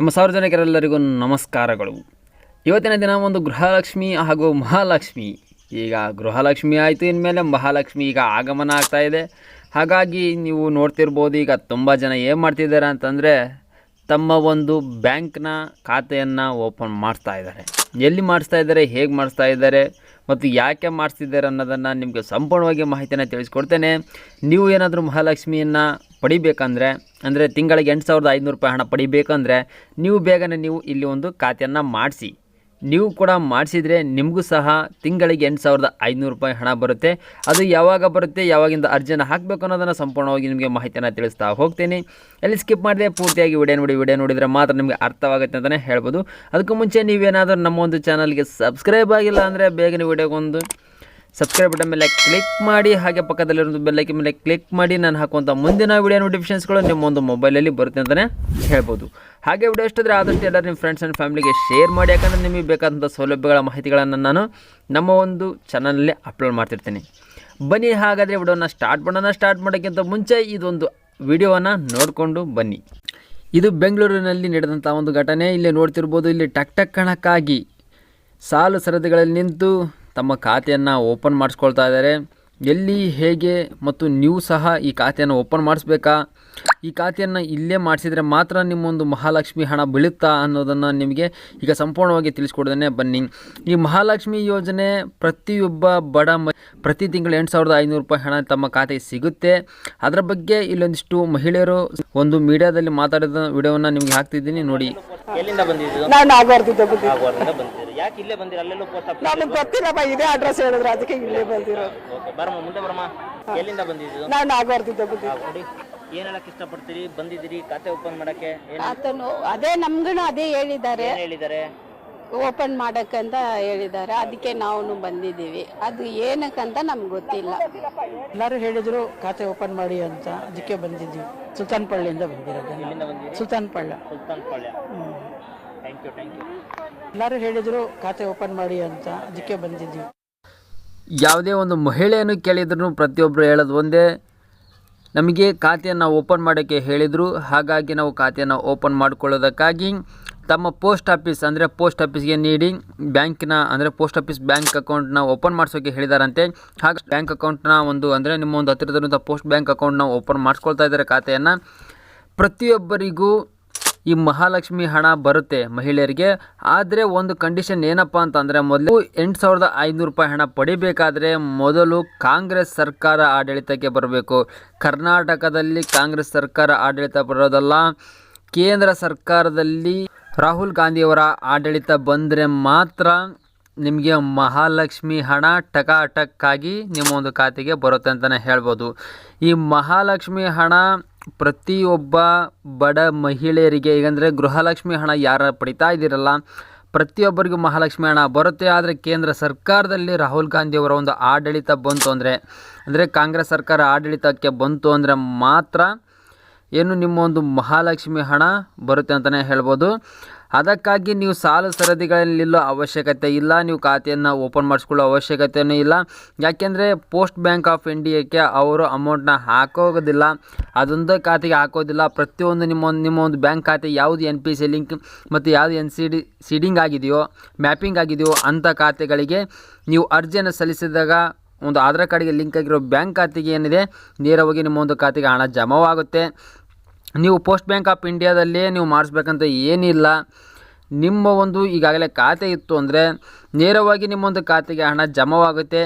ನಮ್ಮ ಸಾರ್ವಜನಿಕರೆಲ್ಲರಿಗೂ ನಮಸ್ಕಾರಗಳು. ಇವತ್ತಿನ ದಿನ ಒಂದು ಗೃಹಲಕ್ಷ್ಮಿ ಹಾಗೂ ಮಹಾಲಕ್ಷ್ಮಿ. ಈಗ ಗೃಹಲಕ್ಷ್ಮಿ ಆಯಿತು, ಇನ್ಮೇಲೆ ಮಹಾಲಕ್ಷ್ಮಿ ಈಗ ಆಗಮನ ಆಗ್ತಾ ಇದೆ. ಹಾಗಾಗಿ ನೀವು ನೋಡ್ತಿರ್ಬೋದು, ಈಗ ತುಂಬ ಜನ ಏನು ಮಾಡ್ತಿದ್ದಾರೆ ಅಂತಂದರೆ ತಮ್ಮ ಒಂದು ಬ್ಯಾಂಕ್ನ ಖಾತೆಯನ್ನು ಓಪನ್ ಮಾಡಿಸ್ತಾ ಇದ್ದಾರೆ. ಎಲ್ಲಿ ಮಾಡಿಸ್ತಾ ಇದ್ದಾರೆ, ಹೇಗೆ ಮಾಡಿಸ್ತಾ ಇದ್ದಾರೆ ಮತ್ತು ಯಾಕೆ ಮಾಡಿಸ್ತಿದ್ದಾರೆ ಅನ್ನೋದನ್ನು ನಿಮಗೆ ಸಂಪೂರ್ಣವಾಗಿ ಮಾಹಿತಿಯನ್ನು ತಿಳಿಸ್ಕೊಡ್ತೇನೆ. ನೀವು ಏನಾದರೂ ಮಹಾಲಕ್ಷ್ಮಿಯನ್ನು ಪಡಿಬೇಕಂದ್ರೆ, ಅಂದರೆ ತಿಂಗಳಿಗೆ 8,500 ರೂಪಾಯಿ ಹಣ ಪಡಿಬೇಕಂದ್ರೆ ನೀವು ಬೇಗನೆ ಇಲ್ಲಿ ಒಂದು ಖಾತೆಯನ್ನು ಮಾಡಿಸಿ. ನೀವು ಕೂಡ ಮಾಡಿಸಿದರೆ ನಿಮಗೂ ಸಹ ತಿಂಗಳಿಗೆ 8,500 ರೂಪಾಯಿ ಹಣ ಬರುತ್ತೆ. ಅದು ಯಾವಾಗ ಬರುತ್ತೆ, ಯಾವಾಗಿಂದ ಅರ್ಜಿಯನ್ನು ಹಾಕಬೇಕು ಅನ್ನೋದನ್ನು ಸಂಪೂರ್ಣವಾಗಿ ನಿಮಗೆ ಮಾಹಿತಿಯನ್ನು ತಿಳಿಸ್ತಾ ಹೋಗ್ತೀನಿ. ಎಲ್ಲಿ ಸ್ಕಿಪ್ ಮಾಡಿದೆ ಪೂರ್ತಿಯಾಗಿ ವಿಡಿಯೋ ನೋಡಿದರೆ ಮಾತ್ರ ನಿಮಗೆ ಅರ್ಥವಾಗುತ್ತೆ ಅಂತಲೇ ಹೇಳ್ಬೋದು. ಅದಕ್ಕೂ ಮುಂಚೆ ನೀವೇನಾದರೂ ನಮ್ಮ ಒಂದು ಚಾನಲ್ಗೆ ಸಬ್ಸ್ಕ್ರೈಬ್ ಆಗಿಲ್ಲ ಅಂದರೆ ಬೇಗನೆ ವಿಡಿಯೋಗೊಂದು ಸಬ್ಸ್ಕ್ರೈಬ್ ಬಟನ್ ಮೇಲೆ ಕ್ಲಿಕ್ ಮಾಡಿ, ಹಾಗೆ ಪಕ್ಕದಲ್ಲಿರೋ ಬೆಲ್ಲೈಕನ್ ಮೇಲೆ ಕ್ಲಿಕ್ ಮಾಡಿ. ನಾನು ಹಾಕುವಂಥ ಮುಂದಿನ ವಿಡಿಯೋ ನೋಟಿಫಿಕೇಷನ್ಸ್ಗಳು ನಿಮ್ಮ ಒಂದು ಮೊಬೈಲಲ್ಲಿ ಬರುತ್ತೆ ಅಂತಲೇ ಹೇಳ್ಬೋದು. ಹಾಗೆ ವಿಡಿಯೋ ಇಷ್ಟಾದರೆ ಆದಷ್ಟು ಎಲ್ಲರೂ ನಿಮ್ಮ ಫ್ರೆಂಡ್ಸ್ ಆ್ಯಂಡ್ ಫ್ಯಾಮಿಲಿಗೆ ಶೇರ್ ಮಾಡಿ, ಯಾಕಂದರೆ ನಿಮಗೆ ಬೇಕಾದಂಥ ಸೌಲಭ್ಯಗಳ ಮಾಹಿತಿಗಳನ್ನು ನಾನು ನಮ್ಮ ಒಂದು ಚಾನಲಲ್ಲಿ ಅಪ್ಲೋಡ್ ಮಾಡ್ತಿರ್ತೀನಿ. ಬನ್ನಿ ಹಾಗಾದರೆ ವಿಡಿಯೋನ ಸ್ಟಾರ್ಟ್ ಮಾಡೋಕ್ಕಿಂತ ಮುಂಚೆ ಇದೊಂದು ವಿಡಿಯೋವನ್ನು ನೋಡಿಕೊಂಡು ಬನ್ನಿ. ಇದು ಬೆಂಗಳೂರಿನಲ್ಲಿ ನಡೆದಂಥ ಒಂದು ಘಟನೆ. ಇಲ್ಲಿ ನೋಡ್ತಿರ್ಬೋದು, ಇಲ್ಲಿ ಟಕ್ ಕಣಕ್ಕಾಗಿ ಸಾಲು ಸರದಿಗಳಲ್ಲಿ ನಿಂತು ತಮ್ಮ ಖಾತೆಯನ್ನು ಓಪನ್ ಮಾಡಿಸ್ಕೊಳ್ತಾ ಇದ್ದಾರೆ. ಎಲ್ಲಿ, ಹೇಗೆ ಮತ್ತು ನೀವು ಸಹ ಈ ಖಾತೆಯನ್ನು ಓಪನ್ ಮಾಡಿಸ್ಬೇಕಾ, ಈ ಖಾತೆಯನ್ನು ಇಲ್ಲೇ ಮಾಡಿಸಿದರೆ ಮಾತ್ರ ನಿಮ್ಮೊಂದು ಮಹಾಲಕ್ಷ್ಮಿ ಹಣ ಬೀಳುತ್ತಾ ಅನ್ನೋದನ್ನು ನಿಮಗೆ ಈಗ ಸಂಪೂರ್ಣವಾಗಿ ತಿಳಿಸ್ಕೊಡ್ತೇನೆ. ಬನ್ನಿ. ಈ ಮಹಾಲಕ್ಷ್ಮಿ ಯೋಜನೆ ಪ್ರತಿಯೊಬ್ಬ ಪ್ರತಿ ತಿಂಗಳು 8,500 ರೂಪಾಯಿ ಹಣ ತಮ್ಮ ಖಾತೆಗೆ ಸಿಗುತ್ತೆ. ಅದರ ಬಗ್ಗೆ ಇಲ್ಲೊಂದಿಷ್ಟು ಮಹಿಳೆಯರು ಒಂದು ಮೀಡಿಯಾದಲ್ಲಿ ಮಾತಾಡಿದ ವಿಡಿಯೋವನ್ನು ನಿಮಗೆ ಹಾಕ್ತಿದ್ದೀನಿ, ನೋಡಿ. ಎಲ್ಲಿಂದ ಬಂದಿದ್ದು? ನಾನು ನಾಗವಾರದಿಂದ ಬಂದಿದ್ದೀರಿ. ಯಾಕೆ ಇಲ್ಲೇ ಬಂದಿರ? ಅಲ್ಲೆಲ್ಲೂ ಪೋಸ್ಟ್ ಆಫೀಸ್ ನನಗೆ ಗೊತ್ತಿಲ್ಲಪ್ಪ, ಇದೇ ಅಡ್ರೆಸ್ ಹೇಳಿದ್ರು, ಅದಕ್ಕೆ ಇಲ್ಲೇ ಬಂದಿರೋದು. ಓಕೆ, ಬರಮ್ಮ ಮುಂದೆ ಬರಮ್ಮ. ಎಲ್ಲಿಂದ ಬಂದಿದ್ದು? ನಾನು ನಾಗವಾರದಿಂದ ಬಂದಿದ್ದು. ನೋಡಿ, ಏನ್ ಹೇಳಕ್ ಇಷ್ಟಪಡ್ತೀರಿ? ಬಂದಿದ್ದೀರಿ ಖಾತೆ ಓಪನ್ ಮಾಡಕ್ಕೆ? ಆತನು ಅದೇ ನಮ್ಗೂ ಅದೇ ಹೇಳಿದ್ದಾರೆ, ಏನ್ ಹೇಳಿದ್ದಾರೆ? ಓಪನ್ ಮಾಡಕ್ಕಂತ ಹೇಳಿದ್ದಾರೆ. ಅದಕ್ಕೆ ನಾವು ಬಂದಿದ್ದೀವಿ. ಅದು ಏನಕ್ಕಂತ ನಮ್ಗೆ ಗೊತ್ತಿಲ್ಲ. ಎಲ್ಲರೂ ಹೇಳಿದ್ರು ಖಾತೆ ಓಪನ್ ಮಾಡಿ ಅಂತ, ಅದಕ್ಕೆ ಬಂದಿದ್ದೀವಿ. ಸುಲ್ತಾನ್ಪಳ್ಳಿಯಿಂದ ಬಂದಿರೋದು. ಎಲ್ಲಿಂದ ಬಂದಿರಿ? ಸುಲ್ತಾನ್ಪಳ್ಳ. ಸುಲ್ತಾನ್ಪಳ್ಳಿ. Thank you. ಎಲ್ಲರೂ ಹೇಳಿದ್ರು ಖಾತೆ ಓಪನ್ ಮಾಡಿ ಅಂತ, ಅದಕ್ಕೆ ಬಂದಿದ್ದೀವಿ. ಯಾವುದೇ ಒಂದು ಮಹಿಳೆಯನ್ನು ಕೇಳಿದ್ರು ಪ್ರತಿಯೊಬ್ಬರು ಹೇಳೋದು ಒಂದೇ, ನಮಗೆ ಖಾತೆಯನ್ನು ಓಪನ್ ಮಾಡೋಕ್ಕೆ ಹೇಳಿದರು, ಹಾಗಾಗಿ ನಾವು ಖಾತೆಯನ್ನು ಓಪನ್ ಮಾಡಿಕೊಳ್ಳೋದಕ್ಕಾಗಿ ತಮ್ಮ ಪೋಸ್ಟ್ ಆಫೀಸ್ಗೆ ನೀಡಿ ಬ್ಯಾಂಕಿನ ಪೋಸ್ಟ್ ಆಫೀಸ್ ಬ್ಯಾಂಕ್ ಅಕೌಂಟ್ನ ಓಪನ್ ಮಾಡಿಸೋಕ್ಕೆ ಹೇಳಿದಾರಂತೆ. ಹಾಗೆ ಬ್ಯಾಂಕ್ ಅಕೌಂಟ್ನ ನಿಮ್ಮ ಒಂದು ಹತ್ತಿರದಿರುವಂಥ ಪೋಸ್ಟ್ ಬ್ಯಾಂಕ್ ಅಕೌಂಟ್ನ ಓಪನ್ ಮಾಡಿಸ್ಕೊಳ್ತಾ ಇದ್ದಾರೆ ಖಾತೆಯನ್ನು. ಪ್ರತಿಯೊಬ್ಬರಿಗೂ ಈ ಮಹಾಲಕ್ಷ್ಮಿ ಹಣ ಬರುತ್ತೆ ಮಹಿಳೆಯರಿಗೆ. ಆದರೆ ಒಂದು ಕಂಡೀಷನ್ ಏನಪ್ಪ ಅಂತಂದರೆ, ಮೊದಲು 8,500 ರೂಪಾಯಿ ಹಣ ಪಡಿಬೇಕಾದ್ರೆ ಮೊದಲು ಕಾಂಗ್ರೆಸ್ ಸರ್ಕಾರ ಆಡಳಿತಕ್ಕೆ ಬರಬೇಕು. ಕರ್ನಾಟಕದಲ್ಲಿ ಕಾಂಗ್ರೆಸ್ ಸರ್ಕಾರ ಆಡಳಿತ ಬರೋದಲ್ಲ, ಕೇಂದ್ರ ಸರ್ಕಾರದಲ್ಲಿ ರಾಹುಲ್ ಗಾಂಧಿಯವರ ಆಡಳಿತ ಬಂದರೆ ಮಾತ್ರ ನಿಮಗೆ ಮಹಾಲಕ್ಷ್ಮಿ ಹಣ ಟಕಾಟಕ್ಕಾಗಿ ನಿಮ್ಮ ಒಂದು ಖಾತೆಗೆ ಬರುತ್ತೆ ಅಂತಲೇ ಹೇಳ್ಬೋದು. ಈ ಮಹಾಲಕ್ಷ್ಮಿ ಹಣ ಪ್ರತಿಯೊಬ್ಬ ಬಡ ಮಹಿಳೆಯರಿಗೆ, ಈಗಂದರೆ ಗೃಹಲಕ್ಷ್ಮಿ ಹಣ ಯಾರು ಪಡಿತಾ ಇದ್ದೀರಲ್ಲ, ಪ್ರತಿಯೊಬ್ಬರಿಗೂ ಮಹಾಲಕ್ಷ್ಮಿ ಹಣ ಬರುತ್ತೆ. ಆದರೆ ಕೇಂದ್ರ ಸರ್ಕಾರದಲ್ಲಿ ರಾಹುಲ್ ಗಾಂಧಿಯವರ ಒಂದು ಆಡಳಿತ ಬಂತು ಅಂದರೆ ಕಾಂಗ್ರೆಸ್ ಸರ್ಕಾರ ಆಡಳಿತಕ್ಕೆ ಬಂತು ಅಂದರೆ ಮಾತ್ರ ನಿಮ್ಮ ಒಂದು ಮಹಾಲಕ್ಷ್ಮಿ ಹಣ ಬರುತ್ತೆ ಅಂತಲೇ ಹೇಳ್ಬೋದು. ಅದಕ್ಕಾಗಿ ನೀವು ಸಾಲು ಸರದಿಗಳಲ್ಲಿ ನಿಲ್ಲೋ ಅವಶ್ಯಕತೆ ಇಲ್ಲ, ನೀವು ಖಾತೆಯನ್ನು ಓಪನ್ ಮಾಡಿಸ್ಕೊಳ್ಳೋ ಅವಶ್ಯಕತೆಯೂ ಇಲ್ಲ. ಯಾಕೆಂದರೆ ಪೋಸ್ಟ್ ಬ್ಯಾಂಕ್ ಆಫ್ ಇಂಡಿಯಾಕ್ಕೆ ಅವರು ಅಮೌಂಟನ್ನ ಹಾಕೋಗೋದಿಲ್ಲ, ಅದೊಂದು ಖಾತೆಗೆ ಹಾಕೋದಿಲ್ಲ. ಪ್ರತಿಯೊಂದು ನಿಮ್ಮ ಒಂದು ಬ್ಯಾಂಕ್ ಖಾತೆ ಯಾವುದು NPC ಲಿಂಕ್ ಮತ್ತು ಯಾವುದು NCD ಸೀಡಿಂಗ್ ಆಗಿದೆಯೋ, ಮ್ಯಾಪಿಂಗ್ ಆಗಿದೆಯೋ ಅಂಥ ಖಾತೆಗಳಿಗೆ ನೀವು ಅರ್ಜಿಯನ್ನು ಸಲ್ಲಿಸಿದಾಗ ಒಂದು ಆಧಾರ್ ಕಾರ್ಡ್ಗೆ ಲಿಂಕ್ ಆಗಿರೋ ಬ್ಯಾಂಕ್ ಖಾತೆಗೆ ಏನಿದೆ ನೇರವಾಗಿ ನಿಮ್ಮ ಒಂದು ಖಾತೆಗೆ ಹಣ ಜಮಾವಾಗುತ್ತೆ. ನೀವು ಪೋಸ್ಟ್ ಬ್ಯಾಂಕ್ ಆಫ್ ಇಂಡಿಯಾದಲ್ಲೇ ನೀವು ಮಾಡಿಸ್ಬೇಕಂತ ಏನಿಲ್ಲ. ನಿಮ್ಮ ಒಂದು ಈಗಾಗಲೇ ಖಾತೆ ಇತ್ತು ಅಂದರೆ ನೇರವಾಗಿ ನಿಮ್ಮೊಂದು ಖಾತೆಗೆ ಹಣ ಜಮಾವಾಗುತ್ತೆ.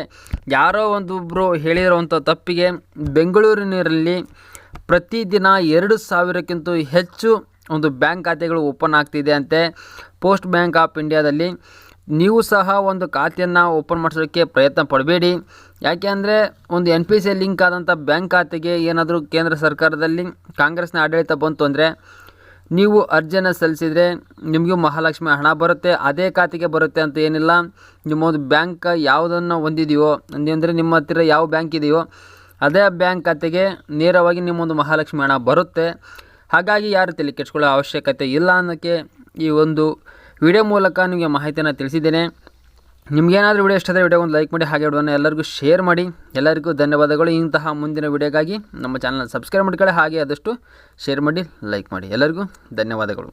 ಯಾರೋ ಒಂದೊಬ್ಬರು ಹೇಳಿರೋವಂಥ ತಪ್ಪಿಗೆ ಬೆಂಗಳೂರಿನಲ್ಲಿ ಪ್ರತಿದಿನ 2,000ಕ್ಕಿಂತ ಹೆಚ್ಚು ಒಂದು ಬ್ಯಾಂಕ್ ಖಾತೆಗಳು ಓಪನ್ ಆಗ್ತಿದೆ ಅಂತೆ ಪೋಸ್ಟ್ ಬ್ಯಾಂಕ್ ಆಫ್ ಇಂಡಿಯಾದಲ್ಲಿ. ನೀವು ಸಹ ಒಂದು ಖಾತೆಯನ್ನು ಓಪನ್ ಮಾಡಿಸೋಕ್ಕೆ ಪ್ರಯತ್ನ ಪಡಬೇಡಿ. ಯಾಕೆ ಅಂದರೆ ಒಂದು NPC ಲಿಂಕ್ ಆದಂಥ ಬ್ಯಾಂಕ್ ಖಾತೆಗೆ ಏನಾದರೂ ಕೇಂದ್ರ ಸರ್ಕಾರದಲ್ಲಿ ಕಾಂಗ್ರೆಸ್ನ ಆಡಳಿತ ಬಂತು ಅಂದರೆ ನೀವು ಅರ್ಜಿಯನ್ನು ಸಲ್ಲಿಸಿದರೆ ನಿಮಗೂ ಮಹಾಲಕ್ಷ್ಮಿ ಹಣ ಬರುತ್ತೆ. ಅದೇ ಖಾತೆಗೆ ಬರುತ್ತೆ ಅಂತ ಏನಿಲ್ಲ. ನಿಮ್ಮೊಂದು ಬ್ಯಾಂಕ್ ಯಾವುದನ್ನು ಹೊಂದಿದೆಯೋ, ಅಂದರೆ ನಿಮ್ಮ ಹತ್ತಿರ ಯಾವ ಬ್ಯಾಂಕ್ ಇದೆಯೋ ಅದೇ ಬ್ಯಾಂಕ್ ಖಾತೆಗೆ ನೇರವಾಗಿ ನಿಮ್ಮೊಂದು ಮಹಾಲಕ್ಷ್ಮಿ ಹಣ ಬರುತ್ತೆ. ಹಾಗಾಗಿ ಯಾರು ತಲೆ ಕೆಡಿಸ್ಕೊಳ್ಳೋ ಅವಶ್ಯಕತೆ ಇಲ್ಲ ಅನ್ನೋಕ್ಕೆ ಈ ಒಂದು ವಿಡಿಯೋ ಮೂಲಕ ನಿಮಗೆ ಮಾಹಿತಿಯನ್ನು ತಿಳಿಸಿದ್ದೇನೆ. ನಿಮಗೇನಾದರೂ ವಿಡಿಯೋ ಇಷ್ಟ ಆದರೆ ವಿಡಿಯೋಗೊಂದು ಲೈಕ್ ಮಾಡಿ, ಹಾಗೆ ವಿಡಿಯೋನ ಎಲ್ಲರಿಗೂ ಶೇರ್ ಮಾಡಿ. ಎಲ್ಲರಿಗೂ ಧನ್ಯವಾದಗಳು. ಇಂತಹ ಮುಂದಿನ ವಿಡಿಯೋಗಾಗಿ ನಮ್ಮ ಚಾನಲ್ ಸಬ್ಸ್ಕ್ರೈಬ್ ಮಾಡ್ಕೊಳ್ಳಿ, ಹಾಗೆ ಆದಷ್ಟು ಶೇರ್ ಮಾಡಿ, ಲೈಕ್ ಮಾಡಿ. ಎಲ್ಲರಿಗೂ ಧನ್ಯವಾದಗಳು.